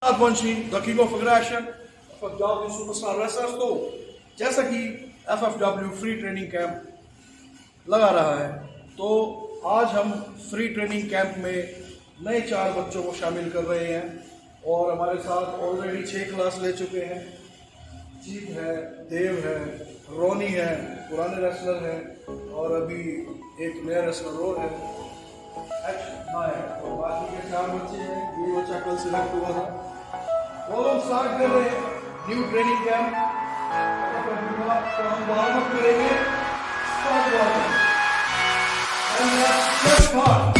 Aadvanshi, the king of aggression, FFW superstar wrestlers. तो जैसा कि FFW फ्री ट्रेनिंग कैंप लगा रहा है, तो आज हम फ्री ट्रेनिंग कैंप में नए 4 बच्चों को शामिल कर रहे हैं और हमारे साथ ऑलरेडी 6 क्लास ले चुके हैं। जीत है, देव है, रोनी है, पुराने रेसलर हैं और अभी एक नया रेसलर और है और बाकी के 4 बच्चे हैं। ये बच्चा कल सिलेक्ट हुआ था। वो लोग स्टार्ट कर रहे हैं न्यू ट्रेनिंग कैंप। तो हम वार्म अप करेंगे, start warm up and let's start.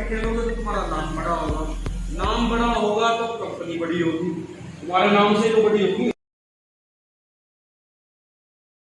खेलोगे तो तुम्हारा नाम बड़ा होगा, नाम बड़ा होगा तो कंपनी बड़ी होगी, तुम्हारे नाम से तो बड़ी होगी।